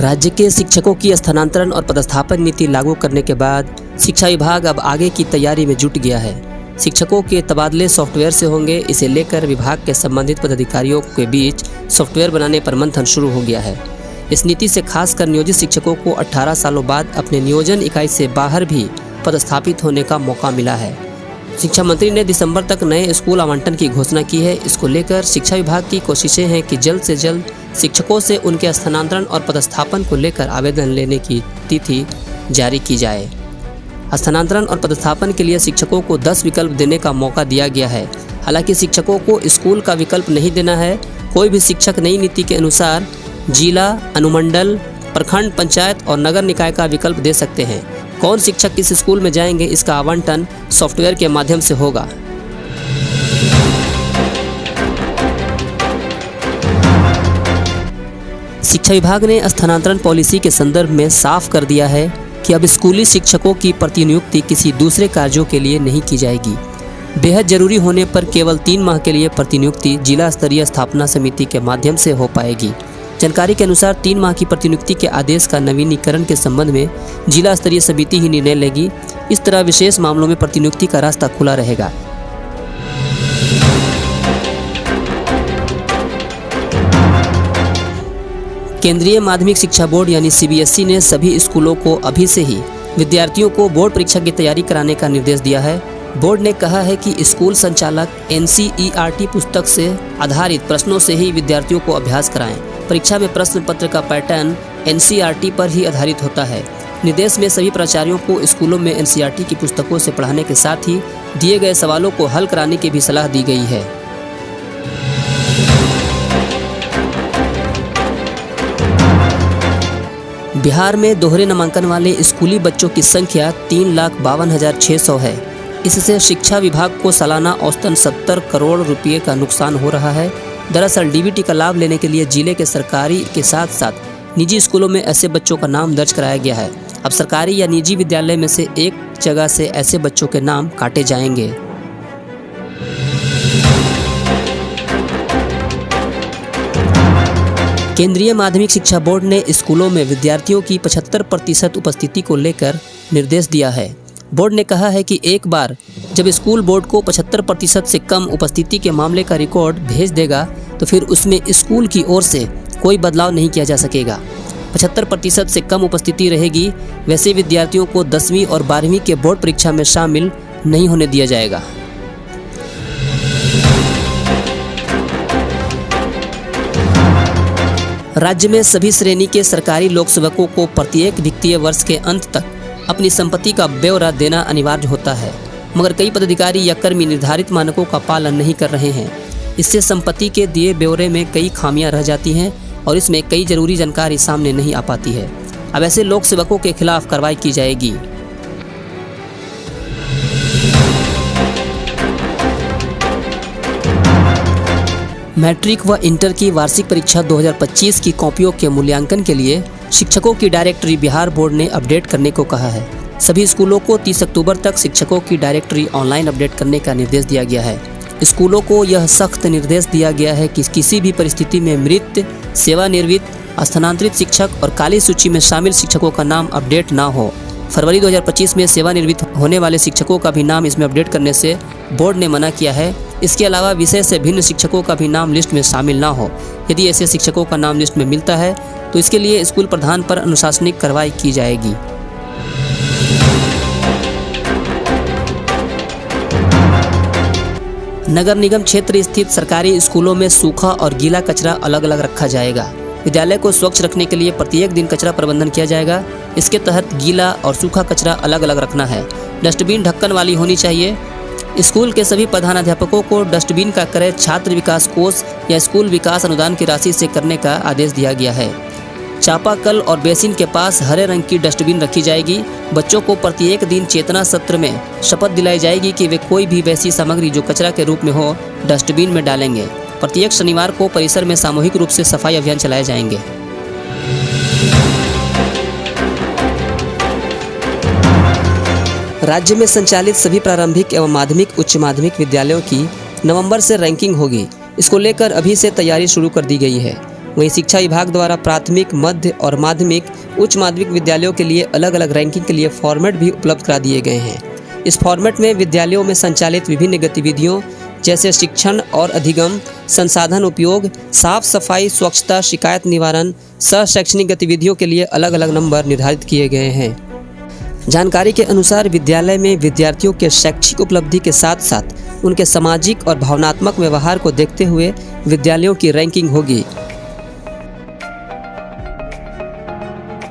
राज्य के शिक्षकों की स्थानांतरण और पदस्थापन नीति लागू करने के बाद शिक्षा विभाग अब आगे की तैयारी में जुट गया है। शिक्षकों के तबादले सॉफ्टवेयर से होंगे, इसे लेकर विभाग के संबंधित पदाधिकारियों के बीच सॉफ्टवेयर बनाने पर मंथन शुरू हो गया है। इस नीति से खासकर नियोजित शिक्षकों को 18 सालों बाद अपने नियोजन इकाई से बाहर भी पदस्थापित होने का मौका मिला है। शिक्षा मंत्री ने दिसंबर तक नए स्कूल आवंटन की घोषणा की है। इसको लेकर शिक्षा विभाग की कोशिशें हैं कि जल्द से जल्द शिक्षकों से उनके स्थानांतरण और पदस्थापन को लेकर आवेदन लेने की तिथि जारी की जाए। स्थानांतरण और पदस्थापन के लिए शिक्षकों को 10 विकल्प देने का मौका दिया गया है। हालांकि शिक्षकों को स्कूल का विकल्प नहीं देना है। कोई भी शिक्षक नई नीति के अनुसार जिला, अनुमंडल, प्रखंड, पंचायत और नगर निकाय का विकल्प दे सकते हैं। कौन शिक्षक किस स्कूल में जाएंगे, इसका आवंटन सॉफ्टवेयर के माध्यम से होगा। शिक्षा विभाग ने स्थानांतरण पॉलिसी के संदर्भ में साफ कर दिया है कि अब स्कूली शिक्षकों की प्रतिनियुक्ति किसी दूसरे कार्यों के लिए नहीं की जाएगी। बेहद जरूरी होने पर केवल 3 माह के लिए प्रतिनियुक्ति जिला स्तरीय स्थापना समिति के माध्यम से हो पाएगी। जानकारी के अनुसार 3 माह की प्रतिनियुक्ति के आदेश का नवीनीकरण के संबंध में जिला स्तरीय समिति ही निर्णय लेगी। इस तरह विशेष मामलों में प्रतिनियुक्ति का रास्ता खुला रहेगा। केंद्रीय माध्यमिक शिक्षा बोर्ड यानी CBSE ने सभी स्कूलों को अभी से ही विद्यार्थियों को बोर्ड परीक्षा की तैयारी कराने का निर्देश दिया है। बोर्ड ने कहा है कि स्कूल संचालक NCERT पुस्तक से आधारित प्रश्नों से ही विद्यार्थियों को अभ्यास कराएं। परीक्षा में प्रश्न पत्र का पैटर्न NCERT पर ही आधारित होता है। निर्देश में सभी प्राचार्यों को स्कूलों में NCERT की पुस्तकों से पढ़ाने के साथ ही दिए गए सवालों को हल कराने की भी सलाह दी गई है। बिहार में दोहरे नामांकन वाले स्कूली बच्चों की संख्या 3,52,600 है। इससे शिक्षा विभाग को सालाना औसतन 70 करोड़ रुपये का नुकसान हो रहा है। दरअसल DBT का लाभ लेने के लिए जिले के सरकारी के साथ साथ निजी स्कूलों में ऐसे बच्चों का नाम दर्ज कराया गया है। अब सरकारी या निजी विद्यालय में से एक जगह से ऐसे बच्चों के नाम काटे जाएंगे। केंद्रीय माध्यमिक शिक्षा बोर्ड ने स्कूलों में विद्यार्थियों की 75% उपस्थिति को लेकर निर्देश दिया है। बोर्ड ने कहा है कि एक बार जब स्कूल बोर्ड को 75% से कम उपस्थिति के मामले का रिकॉर्ड भेज देगा तो फिर उसमें स्कूल की ओर से कोई बदलाव नहीं किया जा सकेगा। 75% से कम उपस्थिति रहेगी। वैसे विद्यार्थियों को 10वीं और 12वीं के बोर्ड परीक्षा में शामिल नहीं होने दिया जाएगा। राज्य में सभी श्रेणी के सरकारी लोक सेवकों को प्रत्येक वित्तीय वर्ष के अंत तक अपनी संपत्ति का ब्यौरा देना अनिवार्य होता है, मगर कई पदाधिकारी या कर्मी निर्धारित मानकों का पालन नहीं कर रहे हैं। इससे संपत्ति के दिए ब्यौरे में कई खामियां रह जाती हैं और इसमें कई जरूरी जानकारी सामने नहीं आ पाती है। अब ऐसे लोक सेवकों के खिलाफ कार्रवाई की जाएगी। मैट्रिक व इंटर की वार्षिक परीक्षा 2025 की कॉपियों के मूल्यांकन के लिए शिक्षकों की डायरेक्टरी बिहार बोर्ड ने अपडेट करने को कहा है। सभी स्कूलों को 30 अक्टूबर तक शिक्षकों की डायरेक्टरी ऑनलाइन अपडेट करने का निर्देश दिया गया है। स्कूलों को यह सख्त निर्देश दिया गया है कि किसी भी परिस्थिति में मृत, सेवानिवृत्त, स्थानांतरित शिक्षक और काली सूची में शामिल शिक्षकों का नाम अपडेट ना हो। फरवरी 2025 में सेवानिवृत्त होने वाले शिक्षकों का भी नाम इसमें अपडेट करने से बोर्ड ने मना किया है। इसके अलावा विषय से भिन्न शिक्षकों का भी नाम लिस्ट में शामिल ना हो। यदि ऐसे शिक्षकों का नाम लिस्ट में मिलता है तो इसके लिए स्कूल प्रधान पर अनुशासनिक कार्रवाई की जाएगी। नगर निगम क्षेत्र स्थित सरकारी स्कूलों में सूखा और गीला कचरा अलग अलग रखा जाएगा। विद्यालय को स्वच्छ रखने के लिए प्रत्येक दिन कचरा प्रबंधन किया जाएगा। इसके तहत गीला और सूखा कचरा अलग अलग रखना है। डस्टबिन ढक्कन वाली होनी चाहिए। स्कूल के सभी प्रधानाध्यापकों को डस्टबिन का क्रय छात्र विकास कोष या स्कूल विकास अनुदान की राशि से करने का आदेश दिया गया है। चापाकल और बेसिन के पास हरे रंग की डस्टबिन रखी जाएगी। बच्चों को प्रत्येक दिन चेतना सत्र में शपथ दिलाई जाएगी कि वे कोई भी वैसी सामग्री जो कचरा के रूप में हो डस्टबिन में डालेंगे। प्रत्येक शनिवार को परिसर में सामूहिक रूप से सफाई अभियान चलाए जाएंगे। राज्य में संचालित सभी प्रारंभिक एवं माध्यमिक उच्च माध्यमिक विद्यालयों की नवंबर से रैंकिंग होगी। इसको लेकर अभी से तैयारी शुरू कर दी गई है। वहीं शिक्षा विभाग द्वारा प्राथमिक, मध्य और माध्यमिक, उच्च माध्यमिक विद्यालयों के लिए अलग अलग रैंकिंग के लिए फॉर्मेट भी उपलब्ध करा दिए गए हैं। इस फॉर्मेट में विद्यालयों में संचालित विभिन्न गतिविधियों जैसे शिक्षण और अधिगम, संसाधन उपयोग, साफ सफाई, स्वच्छता, शिकायत निवारण, सह शैक्षणिक गतिविधियों के लिए अलग अलग नंबर निर्धारित किए गए हैं। जानकारी के अनुसार विद्यालय में विद्यार्थियों के शैक्षिक उपलब्धि के साथ साथ उनके सामाजिक और भावनात्मक व्यवहार को देखते हुए विद्यालयों की रैंकिंग होगी।